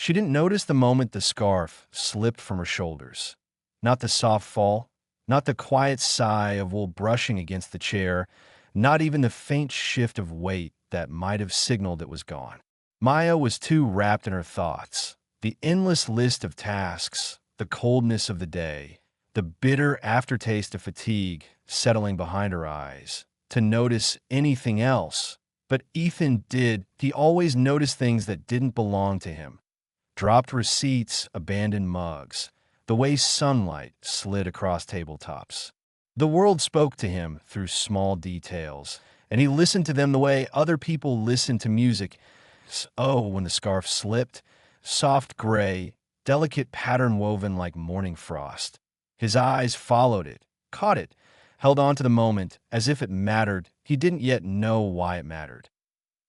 She didn't notice the moment the scarf slipped from her shoulders. Not the soft fall, not the quiet sigh of wool brushing against the chair, not even the faint shift of weight that might have signaled it was gone. Maya was too wrapped in her thoughts. The endless list of tasks, the coldness of the day, the bitter aftertaste of fatigue settling behind her eyes, to notice anything else. But Ethan did. He always noticed things that didn't belong to him. Dropped receipts, abandoned mugs, the way sunlight slid across tabletops. The world spoke to him through small details, and he listened to them the way other people listen to music. Oh, when the scarf slipped, soft gray, delicate pattern woven like morning frost. His eyes followed it, caught it, held on to the moment as if it mattered. He didn't yet know why it mattered.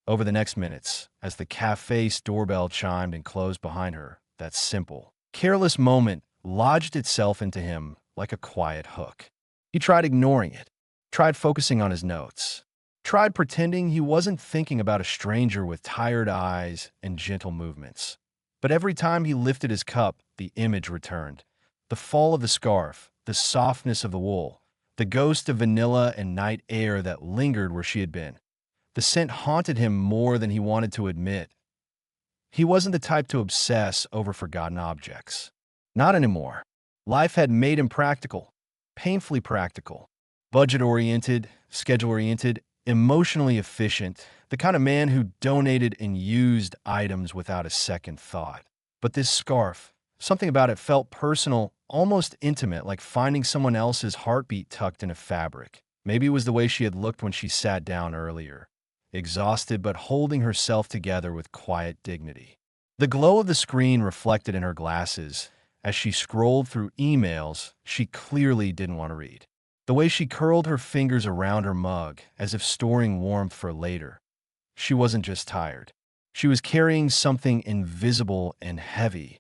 Over the next minutes, as the cafe's doorbell chimed and closed behind her, that simple, careless moment lodged itself into him like a quiet hook. He tried ignoring it, tried focusing on his notes, tried pretending he wasn't thinking about a stranger with tired eyes and gentle movements. But every time he lifted his cup, the image returned. The fall of the scarf, the softness of the wool, the ghost of vanilla and night air that lingered where she had been. The scent haunted him more than he wanted to admit. He wasn't the type to obsess over forgotten objects. Not anymore. Life had made him practical, painfully practical, budget-oriented, schedule-oriented, emotionally efficient, the kind of man who donated and used items without a second thought. But this scarf, something about it felt personal, almost intimate, like finding someone else's heartbeat tucked in a fabric. Maybe it was the way she had looked when she sat down earlier, exhausted but holding herself together with quiet dignity. The glow of the screen reflected in her glasses. As she scrolled through emails she clearly didn't want to read. The way she curled her fingers around her mug, as if storing warmth for later. She wasn't just tired. She was carrying something invisible and heavy,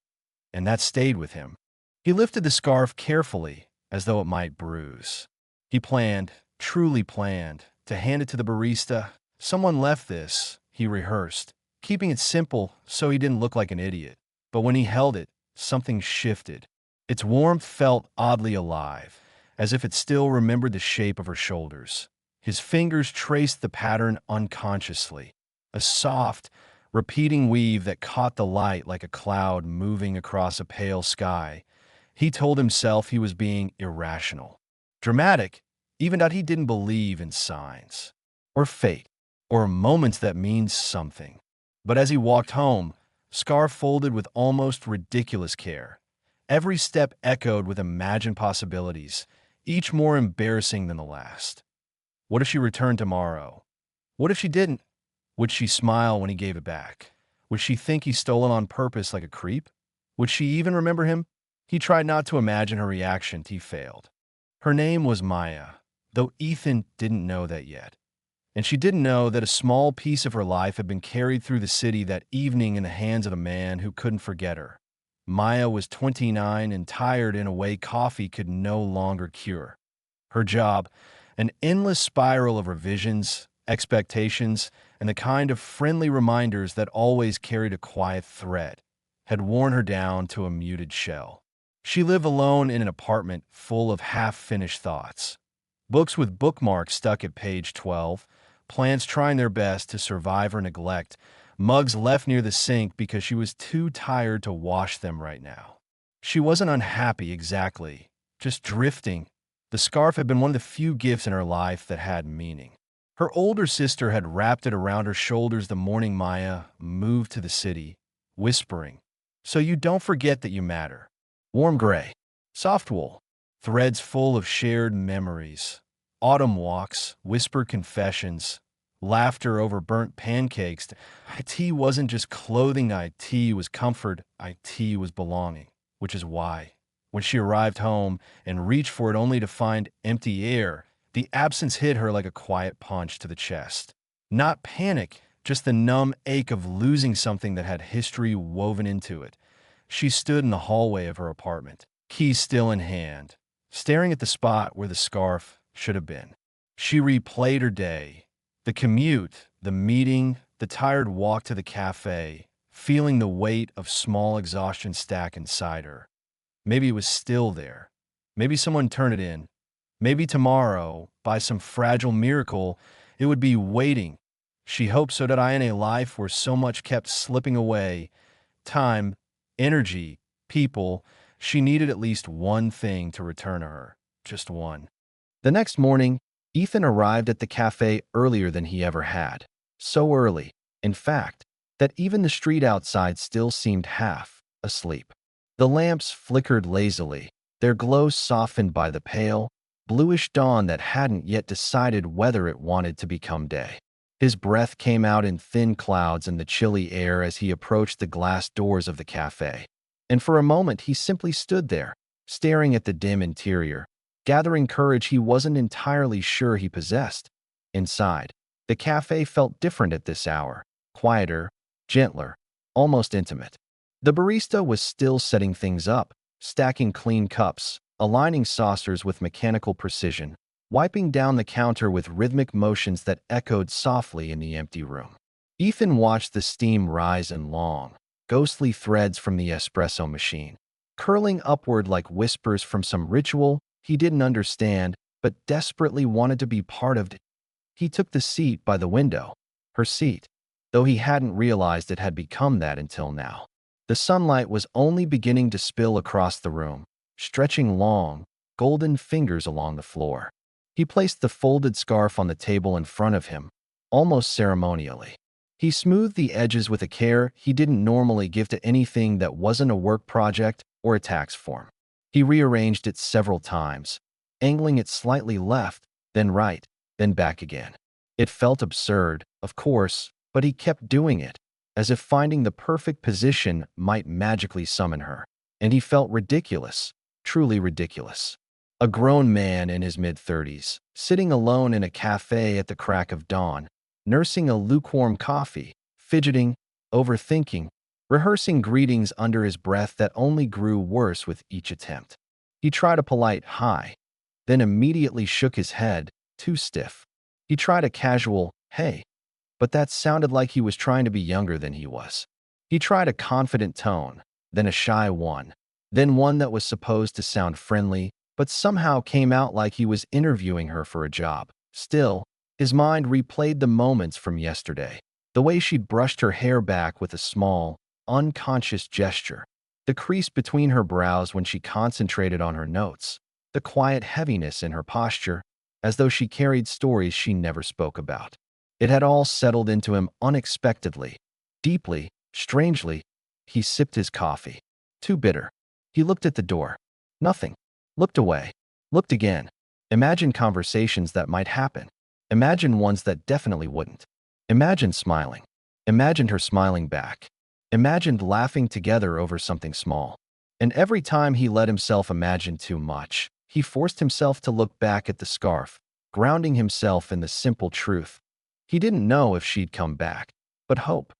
and that stayed with him. He lifted the scarf carefully, as though it might bruise. He planned, truly planned, to hand it to the barista. Someone left this, he rehearsed, keeping it simple so he didn't look like an idiot. But when he held it, something shifted. Its warmth felt oddly alive, as if it still remembered the shape of her shoulders. His fingers traced the pattern unconsciously, a soft, repeating weave that caught the light like a cloud moving across a pale sky. He told himself he was being irrational, dramatic, even that he didn't believe in signs, or fate, or moments that mean something. But as he walked home, scarf folded with almost ridiculous care. Every step echoed with imagined possibilities, each more embarrassing than the last. What if she returned tomorrow? What if she didn't? Would she smile when he gave it back? Would she think he stole it on purpose like a creep? Would she even remember him? He tried not to imagine her reaction. He failed. Her name was Maya, though Ethan didn't know that yet. And she didn't know that a small piece of her life had been carried through the city that evening in the hands of a man who couldn't forget her. Maya was 29 and tired in a way coffee could no longer cure. Her job, an endless spiral of revisions, expectations, and the kind of friendly reminders that always carried a quiet thread, had worn her down to a muted shell. She lived alone in an apartment full of half-finished thoughts. Books with bookmarks stuck at page 12, plants trying their best to survive her neglect, mugs left near the sink because she was too tired to wash them right now. She wasn't unhappy exactly, just drifting. The scarf had been one of the few gifts in her life that had meaning. Her older sister had wrapped it around her shoulders the morning Maya moved to the city, whispering, "So you don't forget that you matter." Warm gray, soft wool, threads full of shared memories. Autumn walks, whispered confessions, laughter over burnt pancakes. IT wasn't just clothing, IT was comfort, IT was belonging. Which is why, when she arrived home and reached for it only to find empty air, the absence hit her like a quiet punch to the chest. Not panic, just the numb ache of losing something that had history woven into it. She stood in the hallway of her apartment, keys still in hand, staring at the spot where the scarf should have been. She replayed her day, the commute, the meeting, the tired walk to the cafe, feeling the weight of small exhaustion stack inside her. Maybe it was still there. Maybe someone turned it in. Maybe tomorrow, by some fragile miracle, it would be waiting. She hoped so that I in a life where so much kept slipping away, time, energy, people, she needed at least one thing to return to her. Just one. The next morning, Ethan arrived at the cafe earlier than he ever had. So early, in fact, that even the street outside still seemed half asleep. The lamps flickered lazily, their glow softened by the pale, bluish dawn that hadn't yet decided whether it wanted to become day. His breath came out in thin clouds in the chilly air as he approached the glass doors of the cafe. And for a moment he simply stood there, staring at the dim interior, gathering courage he wasn't entirely sure he possessed. Inside, the cafe felt different at this hour, quieter, gentler, almost intimate. The barista was still setting things up, stacking clean cups, aligning saucers with mechanical precision, wiping down the counter with rhythmic motions that echoed softly in the empty room. Ethan watched the steam rise in long, ghostly threads from the espresso machine, curling upward like whispers from some ritual he didn't understand but desperately wanted to be part of. He took the seat by the window, her seat, though he hadn't realized it had become that until now. The sunlight was only beginning to spill across the room, stretching long, golden fingers along the floor. He placed the folded scarf on the table in front of him, almost ceremonially. He smoothed the edges with a care he didn't normally give to anything that wasn't a work project or a tax form. He rearranged it several times, angling it slightly left, then right, then back again. It felt absurd, of course, but he kept doing it, as if finding the perfect position might magically summon her. And he felt ridiculous, truly ridiculous. A grown man in his mid-30s, sitting alone in a cafe at the crack of dawn, nursing a lukewarm coffee, fidgeting, overthinking, rehearsing greetings under his breath that only grew worse with each attempt. He tried a polite hi, then immediately shook his head, too stiff. He tried a casual hey, but that sounded like he was trying to be younger than he was. He tried a confident tone, then a shy one, then one that was supposed to sound friendly, but somehow came out like he was interviewing her for a job. Still, his mind replayed the moments from yesterday, the way she'd brushed her hair back with a small, unconscious gesture, the crease between her brows when she concentrated on her notes, the quiet heaviness in her posture, as though she carried stories she never spoke about. It had all settled into him unexpectedly, deeply, strangely. He sipped his coffee. Too bitter. He looked at the door. Nothing. Looked away. Looked again. Imagined conversations that might happen. Imagined ones that definitely wouldn't. Imagined smiling. Imagined her smiling back. Imagined laughing together over something small. And every time he let himself imagine too much, he forced himself to look back at the scarf, grounding himself in the simple truth. He didn't know if she'd come back, but hope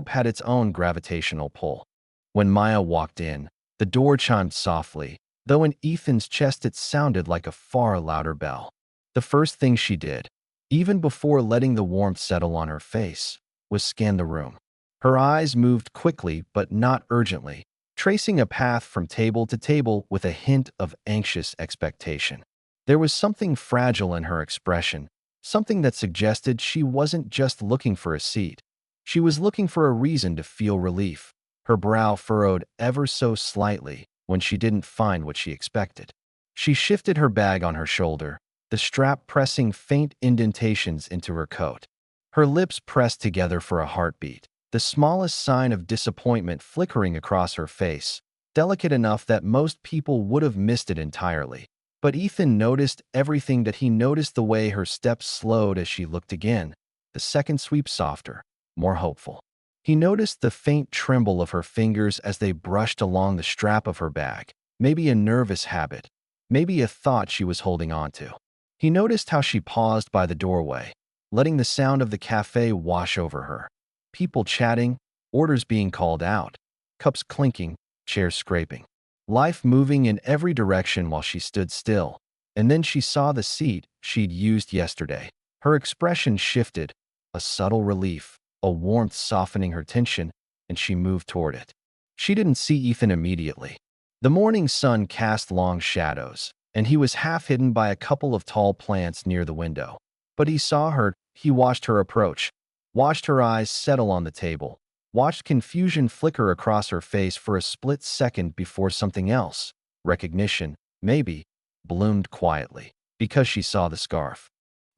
had its own gravitational pull. When Maya walked in, the door chimed softly, though in Ethan's chest it sounded like a far louder bell. The first thing she did, even before letting the warmth settle on her face, was scan the room. Her eyes moved quickly but not urgently, tracing a path from table to table with a hint of anxious expectation. There was something fragile in her expression, something that suggested she wasn't just looking for a seat. She was looking for a reason to feel relief. Her brow furrowed ever so slightly when she didn't find what she expected. She shifted her bag on her shoulder, the strap pressing faint indentations into her coat. Her lips pressed together for a heartbeat, the smallest sign of disappointment flickering across her face, delicate enough that most people would have missed it entirely. But Ethan noticed everything that he noticed: the way her steps slowed as she looked again, the second sweep softer, more hopeful. He noticed the faint tremble of her fingers as they brushed along the strap of her bag, maybe a nervous habit, maybe a thought she was holding on to. He noticed how she paused by the doorway, letting the sound of the cafe wash over her. People chatting, orders being called out, cups clinking, chairs scraping. Life moving in every direction while she stood still. And then she saw the seat she'd used yesterday. Her expression shifted, a subtle relief, a warmth softening her tension, and she moved toward it. She didn't see Ethan immediately. The morning sun cast long shadows, and he was half hidden by a couple of tall plants near the window. But he saw her, he watched her approach, watched her eyes settle on the table, watched confusion flicker across her face for a split second before something else, recognition, maybe, bloomed quietly, because she saw the scarf.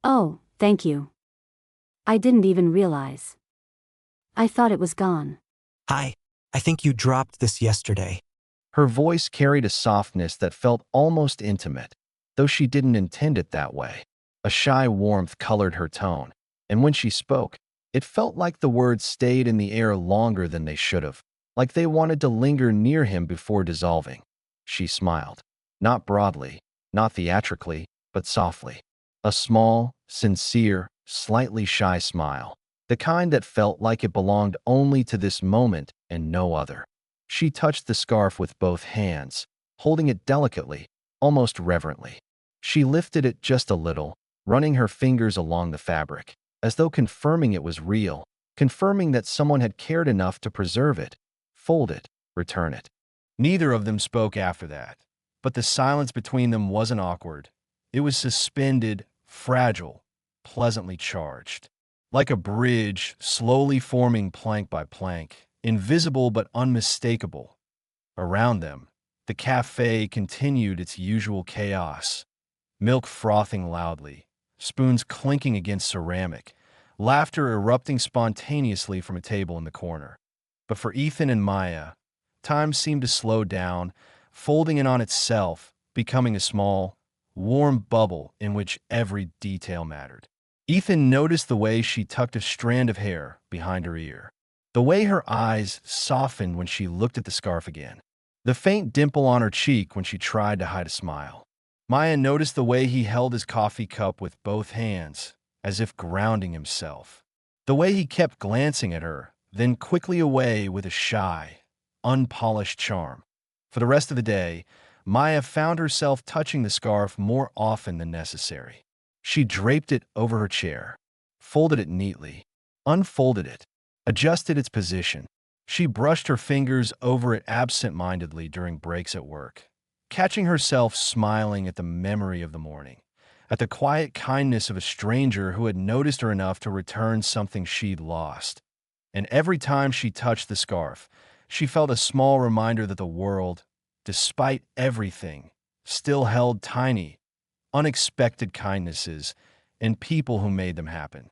Oh, thank you. I didn't even realize. I thought it was gone. Hi, I think you dropped this yesterday. Her voice carried a softness that felt almost intimate, though she didn't intend it that way. A shy warmth colored her tone, and when she spoke, it felt like the words stayed in the air longer than they should have, like they wanted to linger near him before dissolving. She smiled, not broadly, not theatrically, but softly. A small, sincere, slightly shy smile, the kind that felt like it belonged only to this moment and no other. She touched the scarf with both hands, holding it delicately, almost reverently. She lifted it just a little, running her fingers along the fabric, as though confirming it was real, confirming that someone had cared enough to preserve it, fold it, return it. Neither of them spoke after that, but the silence between them wasn't awkward. It was suspended, fragile, pleasantly charged. Like a bridge, slowly forming plank by plank, invisible but unmistakable. Around them, the cafe continued its usual chaos. Milk frothing loudly, spoons clinking against ceramic, laughter erupting spontaneously from a table in the corner. But for Ethan and Maya, time seemed to slow down, folding in on itself, becoming a small, warm bubble in which every detail mattered. Ethan noticed the way she tucked a strand of hair behind her ear, the way her eyes softened when she looked at the scarf again, the faint dimple on her cheek when she tried to hide a smile. Maya noticed the way he held his coffee cup with both hands, as if grounding himself, the way he kept glancing at her, then quickly away with a shy, unpolished charm. For the rest of the day, Maya found herself touching the scarf more often than necessary. She draped it over her chair, folded it neatly, unfolded it, adjusted its position. She brushed her fingers over it absent-mindedly during breaks at work, catching herself smiling at the memory of the morning, at the quiet kindness of a stranger who had noticed her enough to return something she'd lost. And every time she touched the scarf, she felt a small reminder that the world, despite everything, still held tiny, unexpected kindnesses and people who made them happen.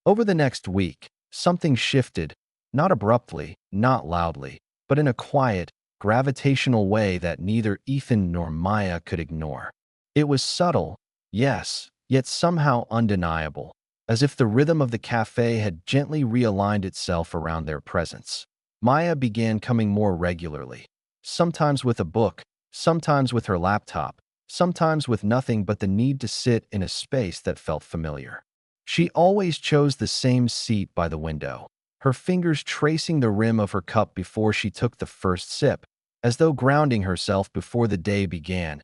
Over the next week, something shifted, not abruptly, not loudly, but in a quiet, gravitational way that neither Ethan nor Maya could ignore. It was subtle, yes, yet somehow undeniable, as if the rhythm of the cafe had gently realigned itself around their presence. Maya began coming more regularly, sometimes with a book, sometimes with her laptop, sometimes with nothing but the need to sit in a space that felt familiar. She always chose the same seat by the window, her fingers tracing the rim of her cup before she took the first sip, as though grounding herself before the day began.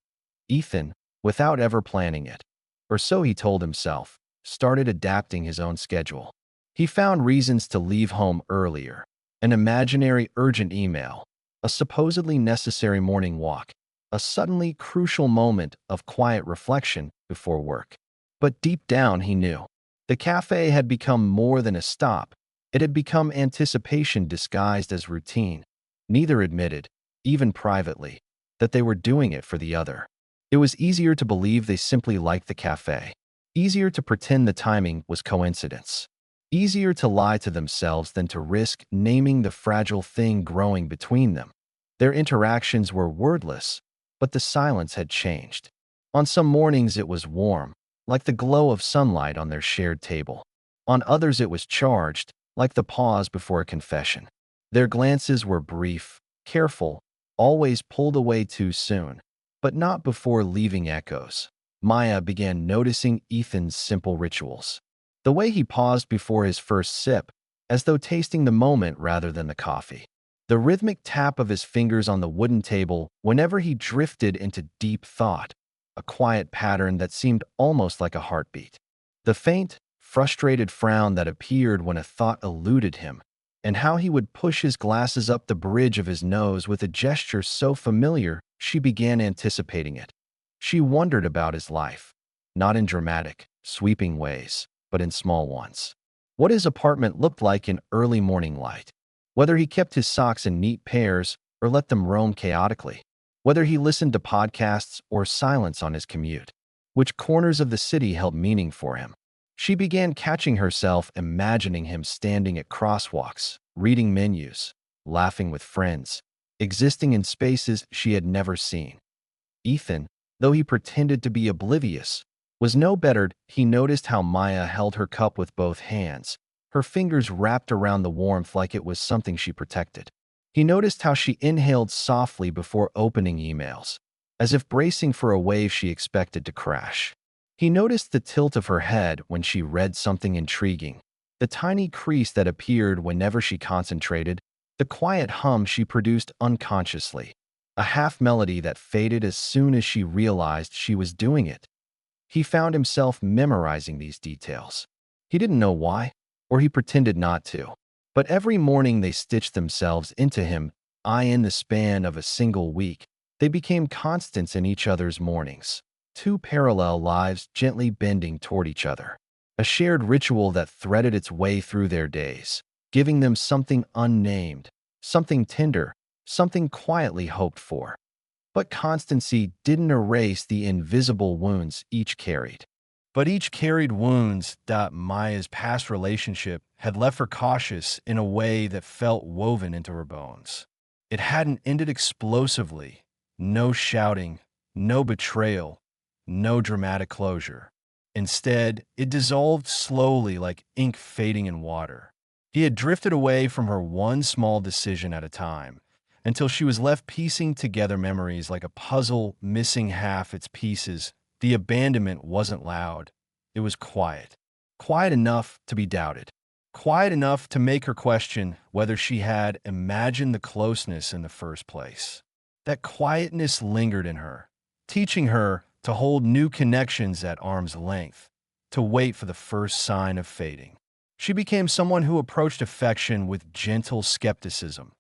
Ethan, without ever planning it, or so he told himself, started adapting his own schedule. He found reasons to leave home earlier, an imaginary urgent email, a supposedly necessary morning walk, a suddenly crucial moment of quiet reflection before work. But deep down, he knew. The cafe had become more than a stop. It had become anticipation disguised as routine. Neither admitted, even privately, that they were doing it for the other. It was easier to believe they simply liked the cafe. Easier to pretend the timing was coincidence. Easier to lie to themselves than to risk naming the fragile thing growing between them. Their interactions were wordless, but the silence had changed. On some mornings it was warm, like the glow of sunlight on their shared table. On others it was charged, like the pause before a confession. Their glances were brief, careful, always pulled away too soon, but not before leaving echoes. Maya began noticing Ethan's simple rituals. The way he paused before his first sip, as though tasting the moment rather than the coffee. The rhythmic tap of his fingers on the wooden table whenever he drifted into deep thought, a quiet pattern that seemed almost like a heartbeat. The faint, frustrated frown that appeared when a thought eluded him, and how he would push his glasses up the bridge of his nose with a gesture so familiar she began anticipating it. She wondered about his life, not in dramatic, sweeping ways, but in small ones. What his apartment looked like in early morning light, whether he kept his socks in neat pairs or let them roam chaotically, whether he listened to podcasts or silence on his commute, which corners of the city held meaning for him. She began catching herself imagining him standing at crosswalks, reading menus, laughing with friends, existing in spaces she had never seen. Ethan, though he pretended to be oblivious, was no better. He noticed how Maya held her cup with both hands, her fingers wrapped around the warmth like it was something she protected. He noticed how she inhaled softly before opening emails, as if bracing for a wave she expected to crash. He noticed the tilt of her head when she read something intriguing, the tiny crease that appeared whenever she concentrated, the quiet hum she produced unconsciously, a half-melody that faded as soon as she realized she was doing it. He found himself memorizing these details. He didn't know why, or he pretended not to. But every morning they stitched themselves into him, in the span of a single week. They became constants in each other's mornings, two parallel lives gently bending toward each other, a shared ritual that threaded its way through their days, giving them something unnamed, something tender, something quietly hoped for. But constancy didn't erase the invisible wounds each carried. But each carried wounds that Maya's past relationship had left her cautious in a way that felt woven into her bones. It hadn't ended explosively, no shouting, no betrayal, no dramatic closure. Instead, it dissolved slowly like ink fading in water. He had drifted away from her one small decision at a time, until she was left piecing together memories like a puzzle missing half its pieces. The abandonment wasn't loud. It was quiet. Quiet enough to be doubted. Quiet enough to make her question whether she had imagined the closeness in the first place. That quietness lingered in her, teaching her to hold new connections at arm's length, to wait for the first sign of fading. She became someone who approached affection with gentle skepticism,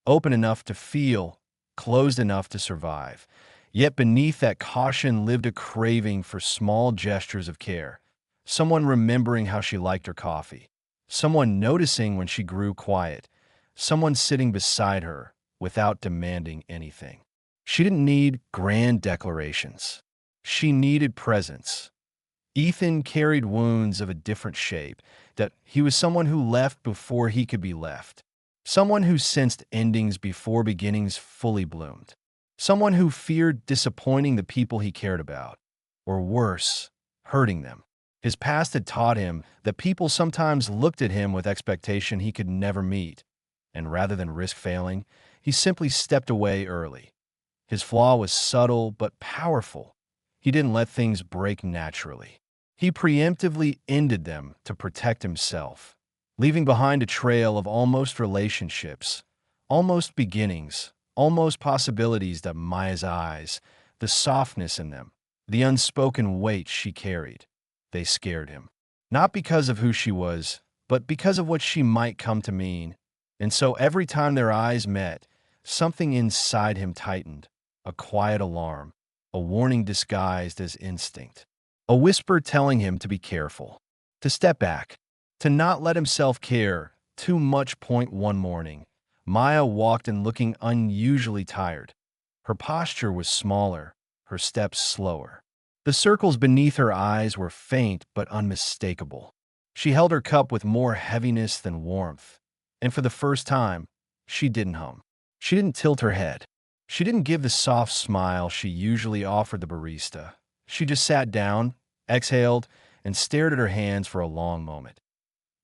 open enough to feel, closed enough to survive. Yet beneath that caution lived a craving for small gestures of care, someone remembering how she liked her coffee, someone noticing when she grew quiet, someone sitting beside her without demanding anything. She didn't need grand declarations. She needed presence. Ethan carried wounds of a different shape, that he was someone who left before he could be left, someone who sensed endings before beginnings fully bloomed. Someone who feared disappointing the people he cared about, or worse, hurting them. His past had taught him that people sometimes looked at him with expectation he could never meet, and rather than risk failing, he simply stepped away early. His flaw was subtle but powerful. He didn't let things break naturally. He preemptively ended them to protect himself, leaving behind a trail of almost relationships, almost beginnings, almost possibilities that Maya's eyes, the softness in them, the unspoken weight she carried, they scared him. Not because of who she was, but because of what she might come to mean. And so every time their eyes met, something inside him tightened, a quiet alarm, a warning disguised as instinct, a whisper telling him to be careful, to step back, to not let himself care too much. One morning, Maya walked in looking unusually tired. Her posture was smaller, her steps slower. The circles beneath her eyes were faint but unmistakable. She held her cup with more heaviness than warmth, and for the first time, she didn't hum. She didn't tilt her head. She didn't give the soft smile she usually offered the barista. She just sat down, exhaled, and stared at her hands for a long moment.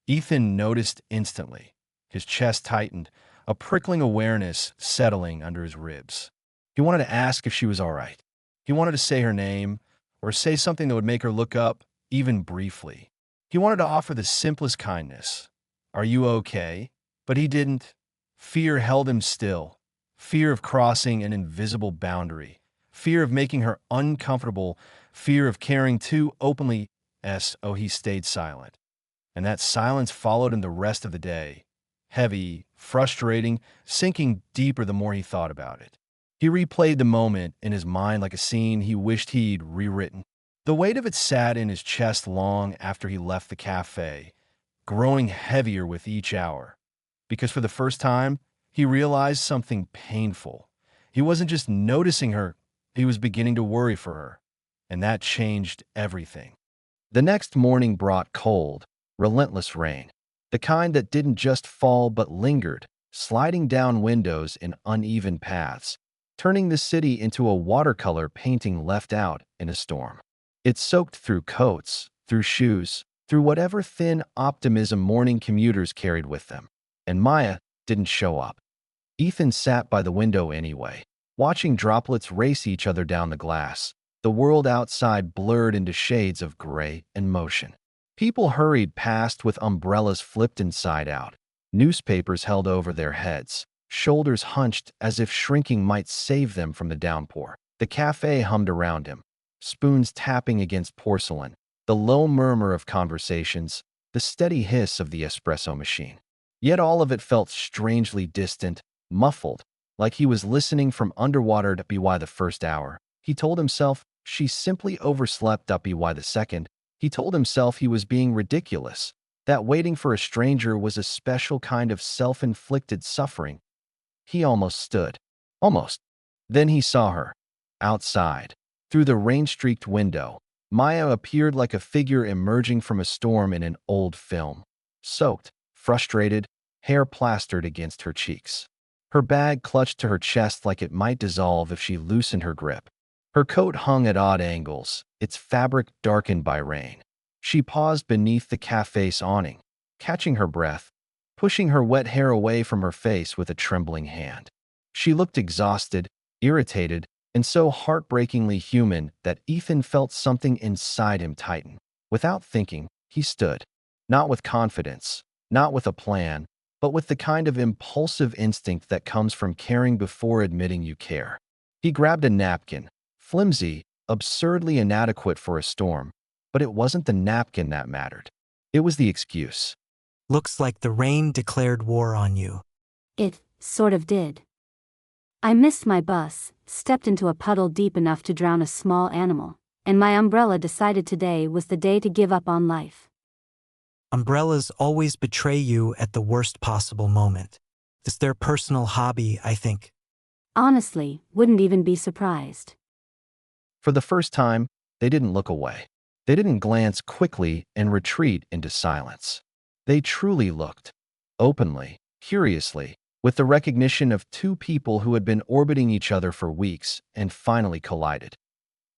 Ethan noticed instantly. His chest tightened, a prickling awareness settling under his ribs. He wanted to ask if she was all right. He wanted to say her name, or say something that would make her look up, even briefly. He wanted to offer the simplest kindness. Are you okay? But he didn't. Fear held him still. Fear of crossing an invisible boundary. Fear of making her uncomfortable. Fear of caring too openly. He stayed silent. And that silence followed him the rest of the day. heavy, frustrating, sinking deeper the more he thought about it. He replayed the moment in his mind like a scene he wished he'd rewritten. The weight of it sat in his chest long after he left the cafe, growing heavier with each hour. Because for the first time, he realized something painful. He wasn't just noticing her, he was beginning to worry for her. And that changed everything. The next morning brought cold, relentless rain, the kind that didn't just fall but lingered, sliding down windows in uneven paths, turning the city into a watercolor painting left out in a storm. It soaked through coats, through shoes, through whatever thin optimism morning commuters carried with them. And Maya didn't show up. Ethan sat by the window anyway, watching droplets race each other down the glass, the world outside blurred into shades of gray and motion. People hurried past with umbrellas flipped inside out, newspapers held over their heads, shoulders hunched as if shrinking might save them from the downpour. The cafe hummed around him, spoons tapping against porcelain, the low murmur of conversations, the steady hiss of the espresso machine. Yet all of it felt strangely distant, muffled, like he was listening from underwater to by the first hour. He told himself she simply overslept up by the second. He told himself he was being ridiculous, that waiting for a stranger was a special kind of self-inflicted suffering. He almost stood. Almost. Then he saw her. Outside. Through the rain-streaked window, Maya appeared like a figure emerging from a storm in an old film. Soaked, frustrated, hair plastered against her cheeks. Her bag clutched to her chest like it might dissolve if she loosened her grip. Her coat hung at odd angles, its fabric darkened by rain. She paused beneath the cafe's awning, catching her breath, pushing her wet hair away from her face with a trembling hand. She looked exhausted, irritated, and so heartbreakingly human that Ethan felt something inside him tighten. Without thinking, he stood. Not with confidence, not with a plan, but with the kind of impulsive instinct that comes from caring before admitting you care. He grabbed a napkin, flimsy, absurdly inadequate for a storm, but it wasn't the napkin that mattered. It was the excuse. Looks like the rain declared war on you. It sort of did. I missed my bus, stepped into a puddle deep enough to drown a small animal, and my umbrella decided today was the day to give up on life. Umbrellas always betray you at the worst possible moment. It's their personal hobby, I think. Honestly, wouldn't even be surprised. For the first time, they didn't look away. They didn't glance quickly and retreat into silence. They truly looked, openly, curiously, with the recognition of two people who had been orbiting each other for weeks and finally collided.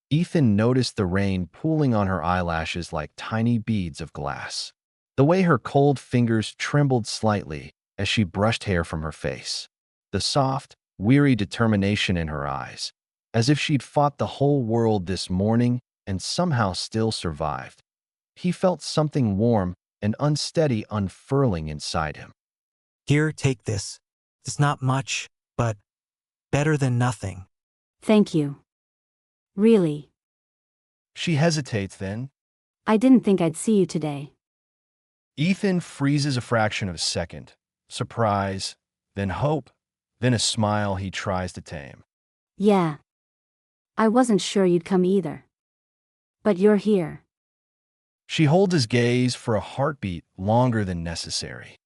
Ethan noticed the rain pooling on her eyelashes like tiny beads of glass. The way her cold fingers trembled slightly as she brushed hair from her face. The soft, weary determination in her eyes, as if she'd fought the whole world this morning and somehow still survived. He felt something warm and unsteady unfurling inside him. Here, take this. It's not much, but better than nothing. Thank you. Really. She hesitates then. I didn't think I'd see you today. Ethan freezes a fraction of a second. Surprise, then hope, then a smile he tries to tame. Yeah. I wasn't sure you'd come either. But you're here. She holds his gaze for a heartbeat longer than necessary.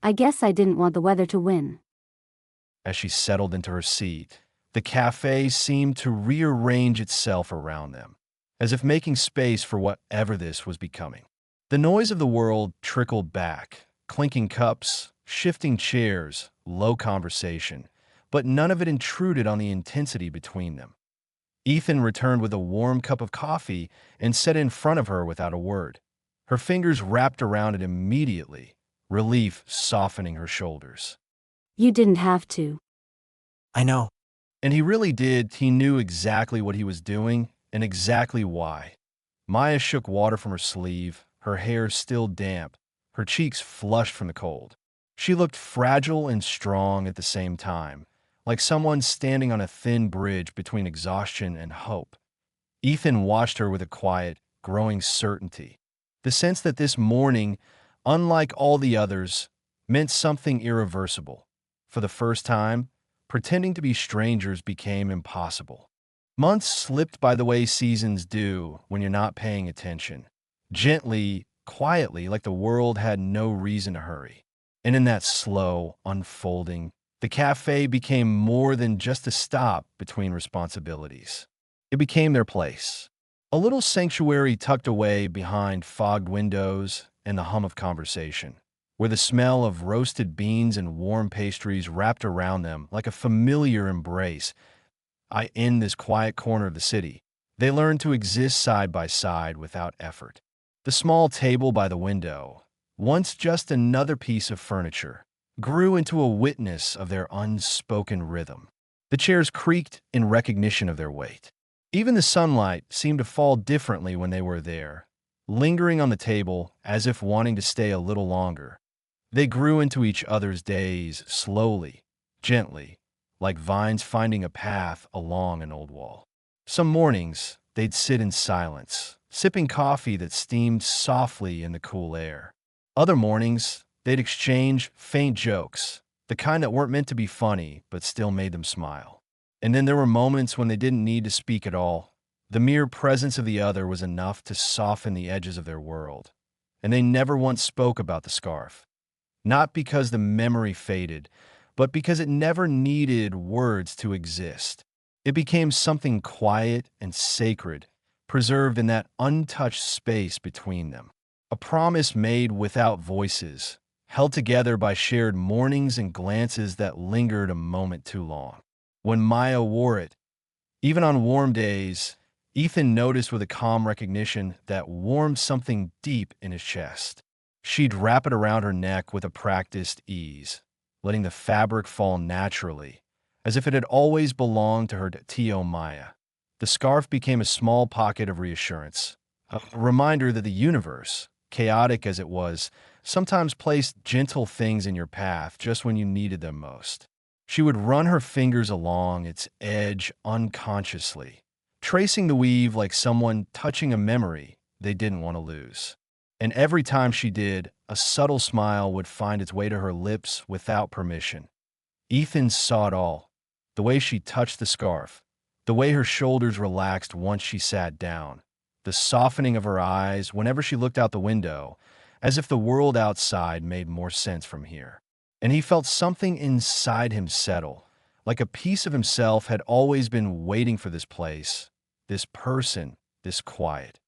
I guess I didn't want the weather to win. As she settled into her seat, the cafe seemed to rearrange itself around them, as if making space for whatever this was becoming. The noise of the world trickled back, clinking cups, shifting chairs, low conversation, but none of it intruded on the intensity between them. Ethan returned with a warm cup of coffee and set it in front of her without a word. Her fingers wrapped around it immediately, relief softening her shoulders. You didn't have to. I know. And he really did. He knew exactly what he was doing and exactly why. Maya shook water from her sleeve, her hair still damp, her cheeks flushed from the cold. She looked fragile and strong at the same time, like someone standing on a thin bridge between exhaustion and hope. Ethan watched her with a quiet, growing certainty, the sense that this morning, unlike all the others, meant something irreversible. For the first time, pretending to be strangers became impossible. Months slipped by the way seasons do when you're not paying attention. Gently, quietly, like the world had no reason to hurry. And in that slow unfolding, the cafe became more than just a stop between responsibilities. It became their place. A little sanctuary tucked away behind fogged windows and the hum of conversation, where the smell of roasted beans and warm pastries wrapped around them like a familiar embrace. In this quiet corner of the city, they learned to exist side by side without effort. The small table by the window, once just another piece of furniture, grew into a witness of their unspoken rhythm. The chairs creaked in recognition of their weight. Even the sunlight seemed to fall differently when they were there, lingering on the table as if wanting to stay a little longer. They grew into each other's days slowly, gently, like vines finding a path along an old wall. Some mornings, they'd sit in silence, sipping coffee that steamed softly in the cool air. Other mornings, they'd exchange faint jokes, the kind that weren't meant to be funny but still made them smile. And then there were moments when they didn't need to speak at all. The mere presence of the other was enough to soften the edges of their world. And they never once spoke about the scarf. Not because the memory faded, but because it never needed words to exist. It became something quiet and sacred, preserved in that untouched space between them. A promise made without voices, held together by shared mornings and glances that lingered a moment too long. When Maya wore it, even on warm days, Ethan noticed with a calm recognition that warmed something deep in his chest. She'd wrap it around her neck with a practiced ease, letting the fabric fall naturally, as if it had always belonged to her Tio Maya. The scarf became a small pocket of reassurance, a reminder that the universe, chaotic as it was, sometimes placed gentle things in your path just when you needed them most. She would run her fingers along its edge unconsciously, tracing the weave like someone touching a memory they didn't want to lose. And every time she did, a subtle smile would find its way to her lips without permission. Ethan saw it all. The way she touched the scarf, the way her shoulders relaxed once she sat down, the softening of her eyes whenever she looked out the window, as if the world outside made more sense from here. And he felt something inside him settle, like a piece of himself had always been waiting for this place, this person, this quiet.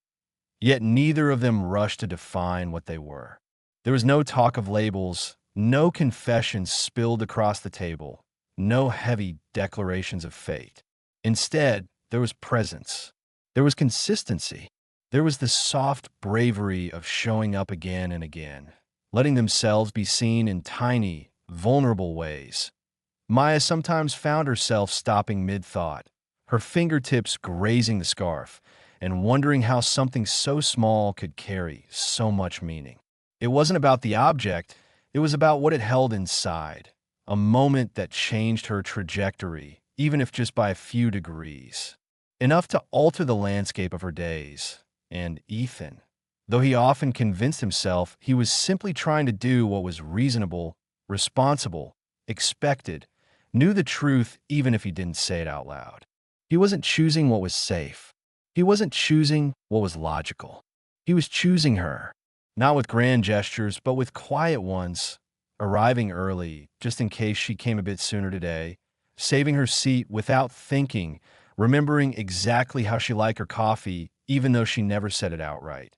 Yet neither of them rushed to define what they were. There was no talk of labels, no confessions spilled across the table, no heavy declarations of fate. Instead, there was presence. There was consistency. There was the soft bravery of showing up again and again, letting themselves be seen in tiny, vulnerable ways. Maya sometimes found herself stopping mid-thought, her fingertips grazing the scarf, and wondering how something so small could carry so much meaning. It wasn't about the object, it was about what it held inside, a moment that changed her trajectory, even if just by a few degrees. Enough to alter the landscape of her days. And Ethan, though he often convinced himself he was simply trying to do what was reasonable, responsible, expected, knew the truth even if he didn't say it out loud. He wasn't choosing what was safe. He wasn't choosing what was logical. He was choosing her, not with grand gestures, but with quiet ones, arriving early, just in case she came a bit sooner today, saving her seat without thinking, remembering exactly how she liked her coffee, even though she never said it outright.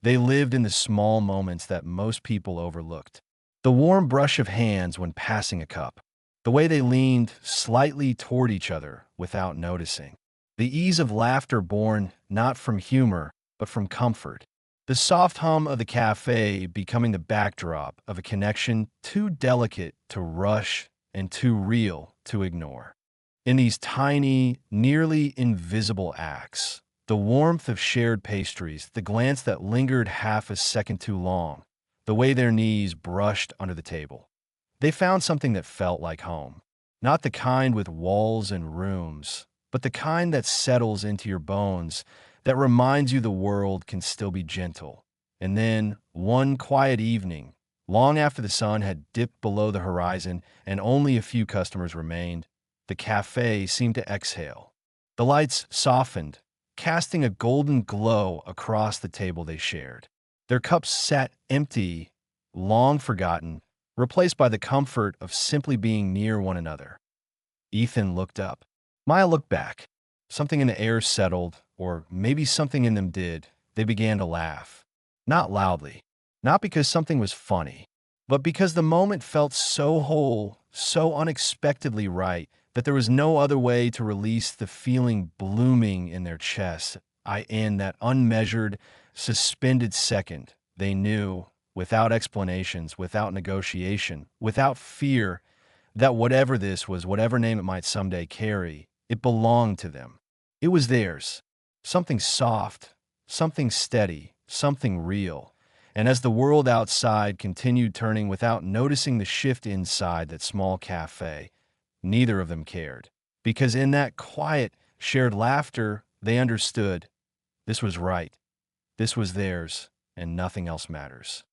They lived in the small moments that most people overlooked. The warm brush of hands when passing a cup, the way they leaned slightly toward each other without noticing, the ease of laughter born not from humor, but from comfort, the soft hum of the cafe becoming the backdrop of a connection too delicate to rush and too real to ignore. In these tiny, nearly invisible acts, the warmth of shared pastries, the glance that lingered half a second too long, the way their knees brushed under the table, they found something that felt like home. Not the kind with walls and rooms, but the kind that settles into your bones, that reminds you the world can still be gentle. And then, one quiet evening, Long after the sun had dipped below the horizon and only a few customers remained, the cafe seemed to exhale. The lights softened, casting a golden glow across the table they shared. Their cups sat empty, long forgotten, replaced by the comfort of simply being near one another. Ethan looked up. Maya looked back. Something in the air settled, or maybe something in them did. They began to laugh. Not loudly, not because something was funny, but because the moment felt so whole, so unexpectedly right, that there was no other way to release the feeling blooming in their chests. In that unmeasured, suspended second, they knew, without explanations, without negotiation, without fear, that whatever this was, whatever name it might someday carry, it belonged to them. It was theirs. Something soft, something steady, something real. And as the world outside continued turning without noticing the shift inside that small cafe, neither of them cared. Because in that quiet, shared laughter, they understood this was right, this was theirs, and nothing else matters.